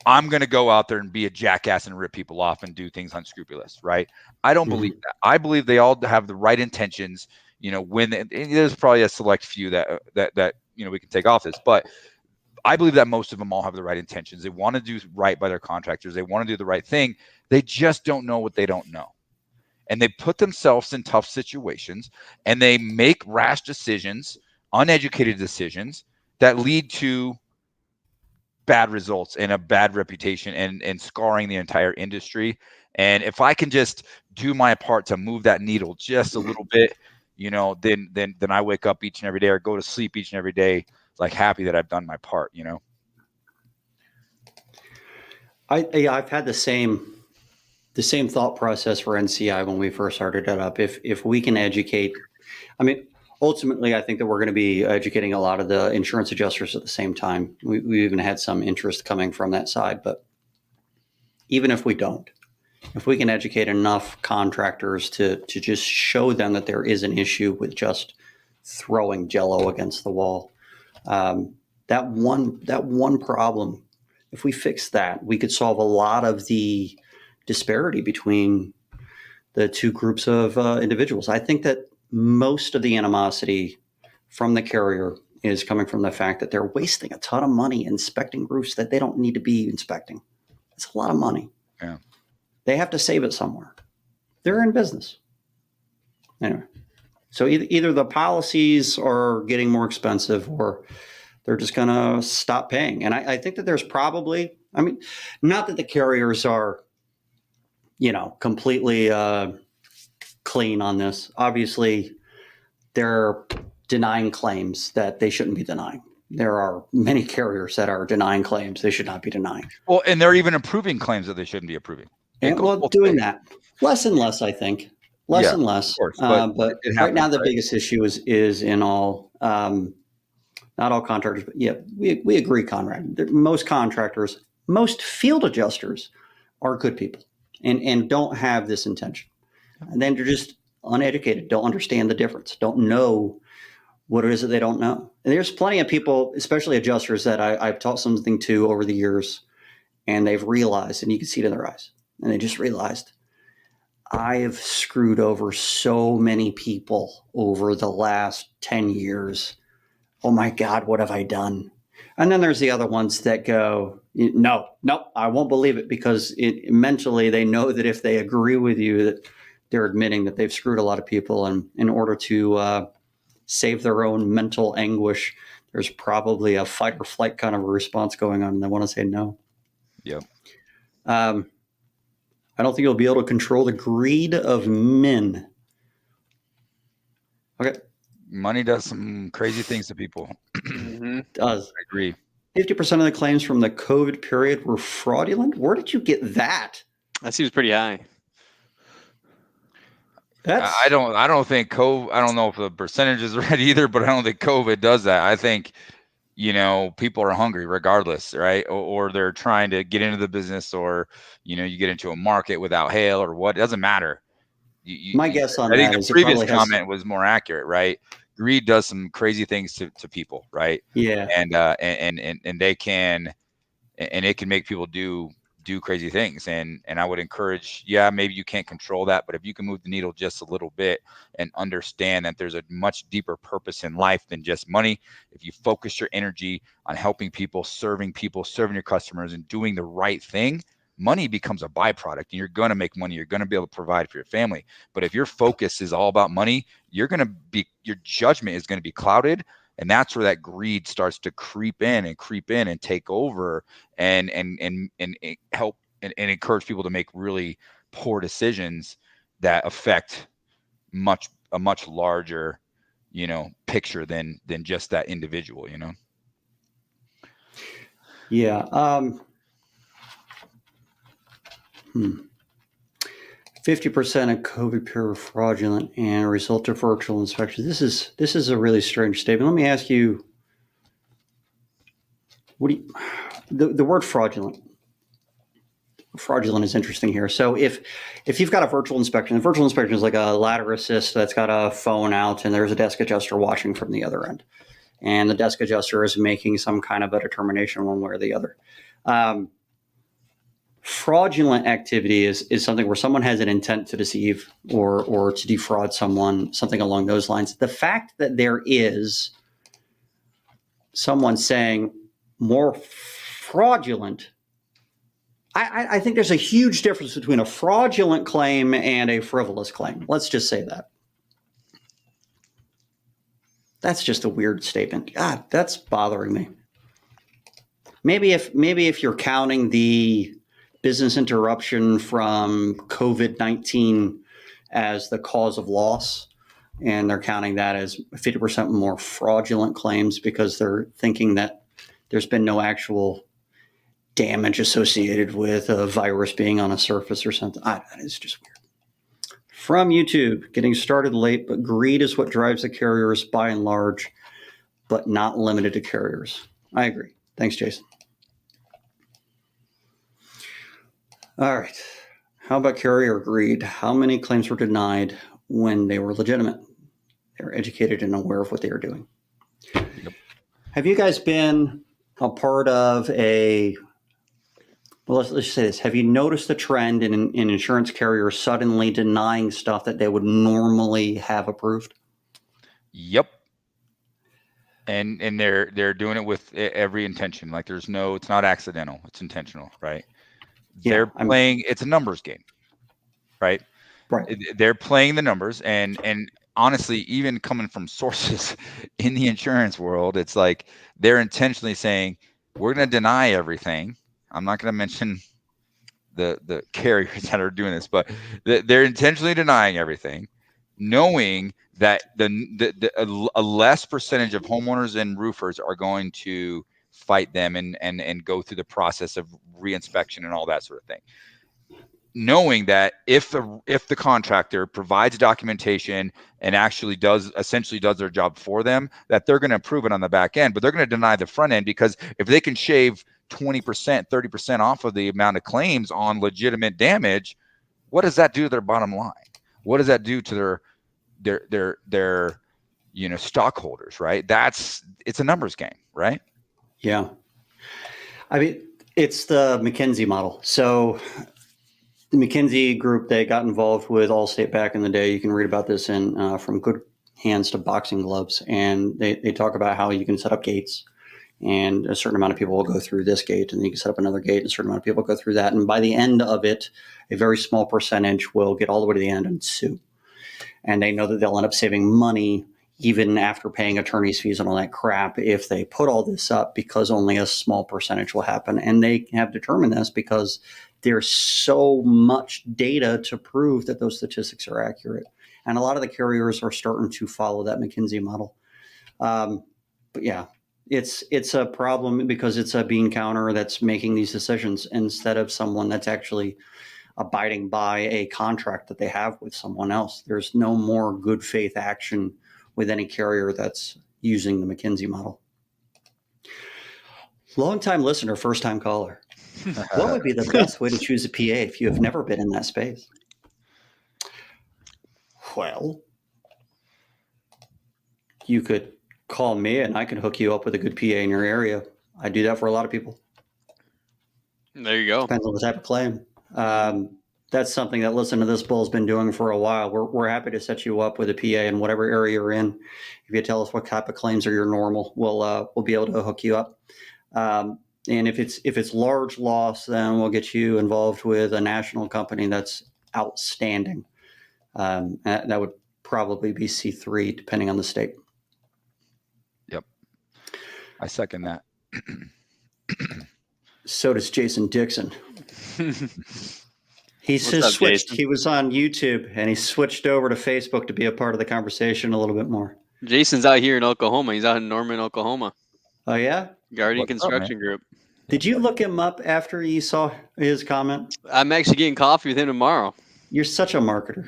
I'm going to go out there and be a jackass and rip people off and do things unscrupulous, right? I don't believe that. I believe they all have the right intentions. There's probably a select few that we can take off this, but I believe that most of them all have the right intentions. They want to do right by their contractors. They want to do the right thing. They just don't know what they don't know. And they put themselves in tough situations, and they make rash decisions, uneducated decisions that lead to bad results and a bad reputation and scarring the entire industry. And if I can just do my part to move that needle just a little bit, then I wake up each and every day, or go to sleep each and every day, like happy that I've done my part, I've had the same thought process for NCI when we first started it up. If we can educate, ultimately, I think that we're going to be educating a lot of the insurance adjusters at the same time. We even had some interest coming from that side. But even if we don't, if we can educate enough contractors to just show them that there is an issue with just throwing Jell-O against the wall, that one problem, if we fix that, we could solve a lot of the disparity between the two groups of individuals. I think that most of the animosity from the carrier is coming from the fact that they're wasting a ton of money inspecting roofs that they don't need to be inspecting. It's a lot of money. Yeah. They have to save it somewhere. They're in business. Anyway, so either the policies are getting more expensive, or they're just going to stop paying. And I think that there's probably, not that the carriers are, completely clean on this. Obviously, they're denying claims that they shouldn't be denying. There are many carriers that are denying claims they should not be denying. Well, and they're even approving claims that they shouldn't be approving. Doing that less and less, I think. Less and less. Of course, but right now the biggest issue is in all, not all contractors, but yeah, we agree, Conrad. Most contractors, most field adjusters are good people and don't have this intention. And then they're just uneducated, don't understand the difference, don't know what it is that they don't know. And there's plenty of people, especially adjusters, that I've taught something to over the years, and they've realized, and you can see it in their eyes, and they just realized, I have screwed over so many people over the last 10 years. Oh my God, what have I done? And then there's the other ones that go, no, I won't believe it, because mentally they know that if they agree with you, that they're admitting that they've screwed a lot of people. And in order to save their own mental anguish, there's probably a fight or flight kind of a response going on, and they want to say no. Yep. I don't think you'll be able to control the greed of men. Okay. Money does some crazy things to people. It does. I agree. 50% of the claims from the COVID period were fraudulent. Where did you get that? That seems pretty high. I don't think COVID, I don't know if the percentage is right either, but I don't think COVID does that. I think, people are hungry regardless, right? Or they're trying to get into the business, or, you get into a market without hail or what, it doesn't matter. My guess on I think that the is previous comment was more accurate, right? Greed does some crazy things to people, right? Yeah. And they can, and it can make people do crazy things. And I would encourage, maybe you can't control that, but if you can move the needle just a little bit and understand that there's a much deeper purpose in life than just money. If you focus your energy on helping people, serving your customers, and doing the right thing, money becomes a byproduct, and you're going to make money. You're going to be able to provide for your family. But if your focus is all about money, your judgment is going to be clouded. And that's where that greed starts to creep in and take over and help and encourage people to make really poor decisions that affect a much larger, picture than just that individual, Yeah. 50% of COVID period were fraudulent and a result of virtual inspection. This is a really strange statement. Let me ask you, the word fraudulent is interesting here. So if you've got a virtual inspection, the virtual inspection is like a ladder assist that's got a phone out and there's a desk adjuster watching from the other end. And the desk adjuster is making some kind of a determination one way or the other. Fraudulent activity is something where someone has an intent to deceive or to defraud someone, something along those lines. The fact that there is someone saying more fraudulent, I think there's a huge difference between a fraudulent claim and a frivolous claim. Let's just say that. That's just a weird statement. God, that's bothering me. Maybe if you're counting the business interruption from COVID-19 as the cause of loss, and they're counting that as 50% more fraudulent claims because they're thinking that there's been no actual damage associated with a virus being on a surface or something. It's just weird. From YouTube, getting started late, but greed is what drives the carriers by and large, but not limited to carriers. I agree. Thanks, Jason. All right. How about carrier greed? How many claims were denied when they were legitimate? They were educated and aware of what they were doing. Yep. Have you guys been a part of let's just say this. Have you noticed the trend in insurance carriers suddenly denying stuff that they would normally have approved? Yep. And they're doing it with every intention. Like it's not accidental. It's intentional, right? They're playing. It's a numbers game, right? Right. They're playing the numbers, and honestly, even coming from sources in the insurance world, it's like they're intentionally saying, we're going to deny everything. I'm not going to mention the carriers that are doing this, but they're intentionally denying everything, knowing that a less percentage of homeowners and roofers are going to fight them and go through the process of reinspection and all that sort of thing. Knowing that if the contractor provides documentation and actually essentially does their job for them, that they're going to approve it on the back end, but they're going to deny the front end, because if they can shave 20%, 30% off of the amount of claims on legitimate damage, what does that do to their bottom line? What does that do to their stockholders, right? It's a numbers game, right? Yeah. I mean, it's the McKinsey model. So the McKinsey group, they got involved with Allstate back in the day. You can read about this in From Good Hands to Boxing Gloves. And they talk about how you can set up gates and a certain amount of people will go through this gate, and then you can set up another gate, and a certain amount of people go through that. And by the end of it, a very small percentage will get all the way to the end and sue. And they know that they'll end up saving money even after paying attorney's fees and all that crap if they put all this up, because only a small percentage will happen. And they have determined this because there's so much data to prove that those statistics are accurate. And a lot of the carriers are starting to follow that McKinsey model. But yeah, it's a problem because it's a bean counter that's making these decisions instead of someone that's actually abiding by a contract that they have with someone else. There's no more good faith action with any carrier that's using the McKinsey model. Long-time listener, first-time caller. What would be the best way to choose a PA if you have never been in that space? Well, you could call me and I can hook you up with a good PA in your area. I do that for a lot of people. There you go. Depends on the type of claim. That's something that Listen to This Bull has been doing for a while. We're happy to set you up with a PA in whatever area you're in. If you tell us what type of claims are your normal, we'll be able to hook you up. And if it's large loss, then we'll get you involved with a national company that's outstanding. That would probably be C3, depending on the state. Yep, I second that. So does Jason Dixon. He's What's up, switched. Jason? He was on YouTube and he switched over to Facebook to be a part of the conversation a little bit more. Jason's out here in Oklahoma. He's out in Norman, Oklahoma. Oh yeah? Guardian What's up, Construction Group. Did you look him up after you saw his comment? I'm actually getting coffee with him tomorrow. You're such a marketer.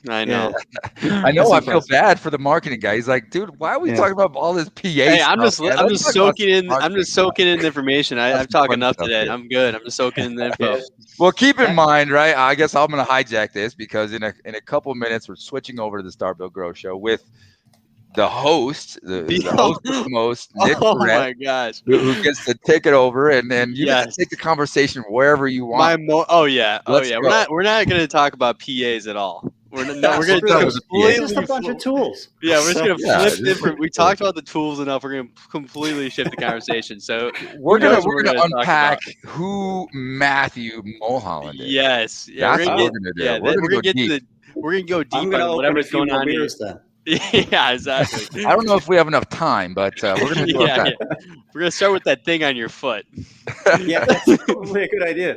I know. I know. That's I feel impressive. bad for the marketing guy. He's like, dude, why are we Yeah. talking about all this PA Hey, stuff? I'm just man? I'm Let's just talk about soaking in. I'm marketing just soaking in the information. I've some talked fun enough stuff today. here. I'm good. I'm just soaking in the info. Well, keep in mind, right? I guess I'm going to hijack this because in a couple of minutes we're switching over to the Star Bill Grow Show with the host, the host of the most, Nick Oh Barrett, my gosh. who gets to take it over, and then you get Yes. to take the conversation wherever you want. Oh yeah. Let's go. We're not going to talk about PAs at all. We're not. Yeah, We're going screw to those It's PAs. just a bunch of tools. Yeah, we're just gonna Yeah, flip different. We talked about the tools enough. We're gonna completely shift the conversation. So We're Who gonna knows what we're gonna talk unpack who Matthew Mulholland is. yes, yeah, That's what we're gonna do. yeah, We're gonna go get deep. we're gonna go I'm deep going to on open a whatever's few going more on here. beers then. Yeah, exactly. I don't know if we have enough time, but we're gonna do our yeah, best. yeah. We're gonna start with that thing on your foot. Yeah, that's probably a good idea.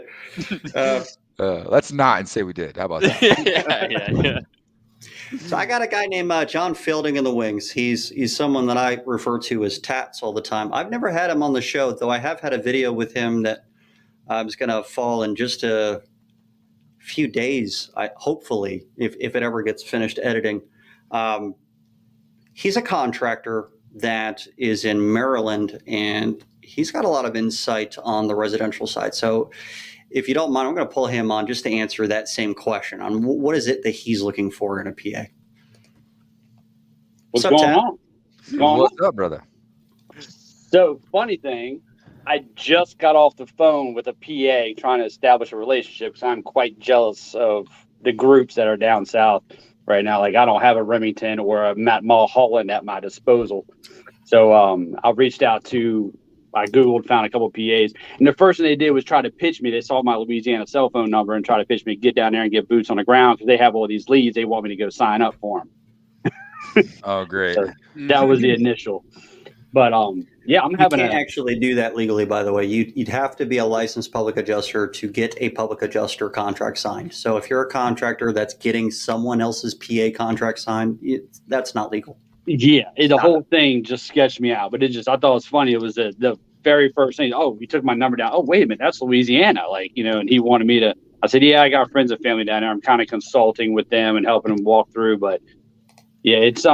Let's not and say we did. How about that? yeah. So I got a guy named John Fielding in the wings. He's someone that I refer to as Tats all the time. I've never had him on the show, though I have had a video with him that is going to fall in just a few days, hopefully, if it ever gets finished editing. He's a contractor that is in Maryland, and he's got a lot of insight on the residential side. So if you don't mind, I'm going to pull him on just to answer that same question on what is it that he's looking for in a PA. What's up, going Tat? on? What's up, brother? So, funny thing, I just got off the phone with a PA trying to establish a relationship because I'm quite jealous of the groups that are down south right now. Like, I don't have a Remington or a Matt Mulholland at my disposal. So, I reached out to, I Googled, found a couple of PAs. And the first thing they did was try to pitch me. They saw my Louisiana cell phone number and try to pitch me to get down there and get boots on the ground because they have all these leads. They want me to go sign up for them. Oh, great. So that was the initial. But yeah, I'm You having can't actually do that legally, by the way. You'd have to be a licensed public adjuster to get a public adjuster contract signed. So if you're a contractor that's getting someone else's PA contract signed, that's not legal. Yeah, the whole thing just sketched me out. But I thought it was funny. It was the very first thing. Oh, you took my number down. Oh, wait a minute, that's Louisiana. Like, and he wanted me to. I said, yeah, I got friends and family down there. I'm kind of consulting with them and helping them walk through. But yeah, it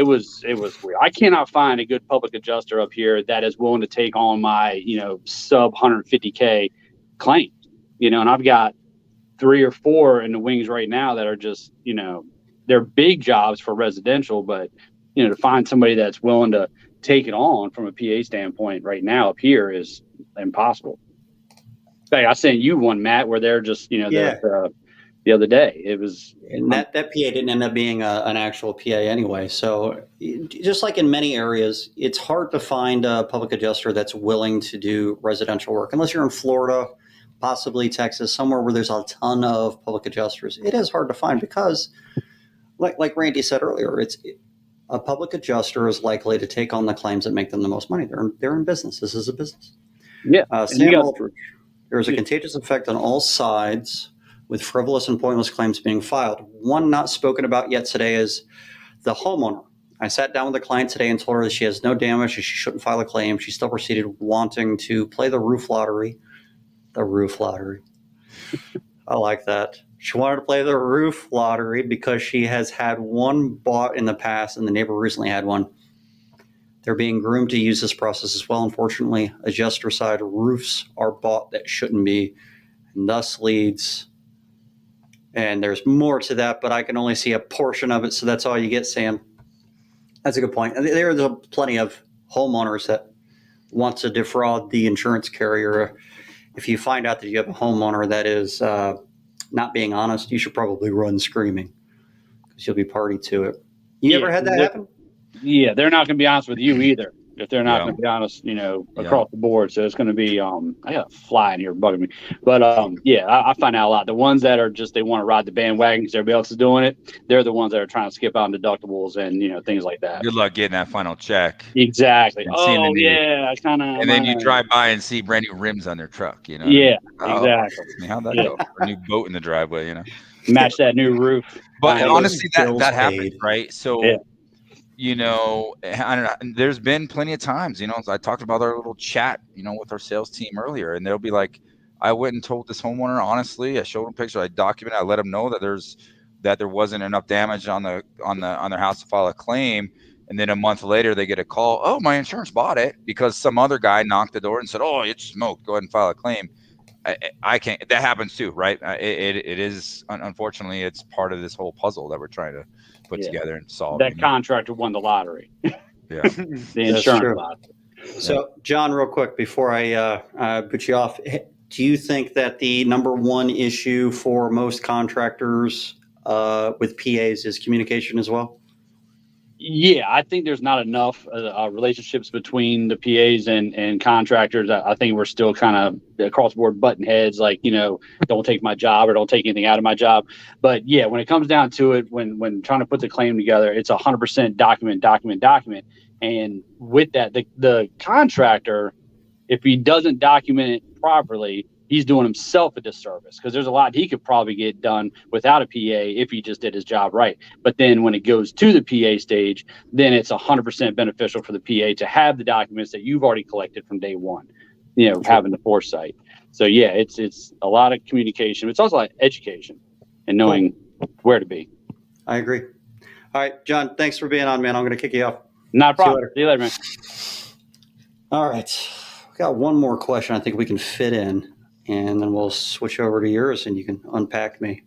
was weird. I cannot find a good public adjuster up here that is willing to take on my sub 150K claims. And I've got 3 or 4 in the wings right now that are just they're big jobs for residential, but to find somebody that's willing to take it on from a PA standpoint right now up here is impossible. In fact, I sent you one, Matt, where they're just the other day. It was, and that PA didn't end up being an actual PA anyway. So just like in many areas, it's hard to find a public adjuster that's willing to do residential work, unless you're in Florida, possibly Texas, somewhere where there's a ton of public adjusters. It is hard to find because, like Randy said earlier, a public adjuster is likely to take on the claims that make them the most money. They're in business. This is a business. yeah. Sam Aldridge, there is a contagious effect on all sides with frivolous and pointless claims being filed. One not spoken about yet today is the homeowner. I sat down with the client today and told her that she has no damage and she shouldn't file a claim. She still proceeded wanting to play the roof lottery. The roof lottery. I like that. She wanted to play the roof lottery because she has had one bought in the past and the neighbor recently had one. They're being groomed to use this process as well. Unfortunately, adjuster side roofs are bought that shouldn't be, and thus leads. And there's more to that, but I can only see a portion of it. So that's all you get, Sam. That's a good point. There's plenty of homeowners that want to defraud the insurance carrier. If you find out that you have a homeowner that is not being honest, you should probably run screaming because you'll be party to it. You ever had that happen? Yeah, they're not going to be honest with you either. If they're not going to be honest, across the board. So it's going to be, I got a fly in here bugging me. But I find out a lot. The ones that are just, they want to ride the bandwagon because everybody else is doing it, they're the ones that are trying to skip out on deductibles and, things like that. Good luck getting that final check. Exactly. Oh, yeah. I kind of. And then you drive by and see brand new rims on their truck, Yeah, exactly. I mean, how'd that go? A new boat in the driveway, Match that new roof. But honestly, that happens, right? So. Yeah. I don't know. There's been plenty of times, I talked about our little chat, with our sales team earlier, and they'll be like, I went and told this homeowner, honestly, I showed them pictures, I documented, I let them know that there wasn't enough damage on their house to file a claim. And then a month later they get a call. Oh, my insurance bought it because some other guy knocked the door and said, oh, it's smoked. Go ahead and file a claim. I can't, that happens too, right? It is, unfortunately, it's part of this whole puzzle that we're trying to put together and solve. That contractor won the lottery. Yeah. The insurance lottery. So, John, real quick, before I put you off, do you think that the number one issue for most contractors with PAs is communication as well? Yeah, I think there's not enough relationships between the PAs and contractors. I think we're still kind of across the board button heads, like, don't take my job or don't take anything out of my job. But yeah, when it comes down to it, when trying to put the claim together, it's 100% document. And with that, the contractor, if he doesn't document it properly, he's doing himself a disservice because there's a lot he could probably get done without a PA if he just did his job right. But then when it goes to the PA stage, then it's 100% beneficial for the PA to have the documents that you've already collected from day one, having the foresight. So yeah, it's a lot of communication. It's also like education and knowing where to be. I agree. All right, John, thanks for being on, man. I'm going to kick you off. Not a problem. See you later, man. All right. We got one more question I think we can fit in. And then we'll switch over to yours, and you can unpack me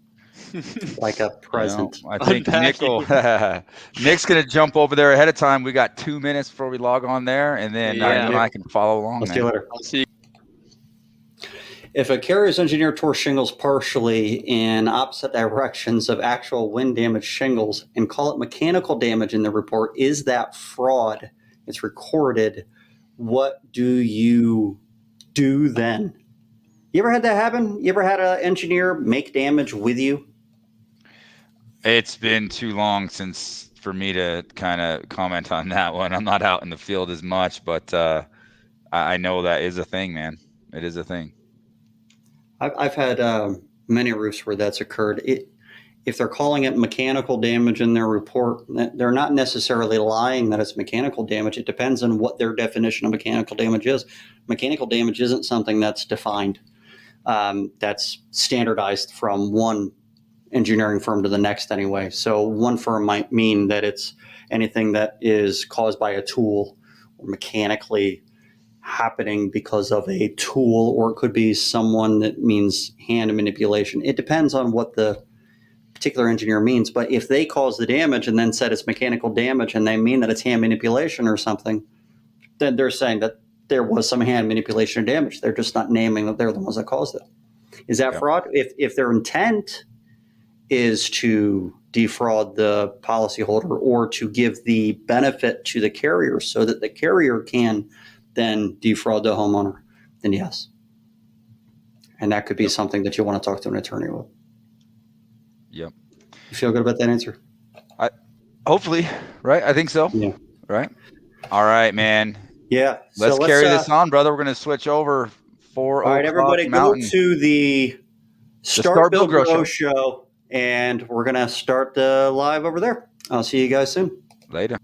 like a present. I think Nick's going to jump over there ahead of time. We got 2 minutes before we log on there, and then I can follow along. I'll see you later. I'll see you. If a carrier's engineer tore shingles partially in opposite directions of actual wind damage shingles and call it mechanical damage in the report, is that fraud? It's recorded. What do you do then? You ever had that happen? You ever had an engineer make damage with you? It's been too long for me to kind of comment on that one. I'm not out in the field as much, but I know that is a thing, man. It is a thing. I've had many roofs where that's occurred. If they're calling it mechanical damage in their report, they're not necessarily lying that it's mechanical damage. It depends on what their definition of mechanical damage is. Mechanical damage isn't something that's defined. That's standardized from one engineering firm to the next anyway. So one firm might mean that it's anything that is caused by a tool or mechanically happening because of a tool, or it could be someone that means hand manipulation. It depends on what the particular engineer means. But if they cause the damage and then said it's mechanical damage and they mean that it's hand manipulation or something, then they're saying that there was some hand manipulation or damage. They're just not naming that they're the ones that caused it. Is that fraud? If their intent is to defraud the policyholder or to give the benefit to the carrier so that the carrier can then defraud the homeowner, then yes. And that could be something that you want to talk to an attorney with. Yep. You feel good about that answer? Hopefully, right? I think so. Yeah. Right. All right, man. Yeah. Let's carry this on, brother. We're going to switch over 4 all right, everybody, Mountain. go to the Start Build Grow show, and we're going to start live over there. I'll see you guys soon. Later.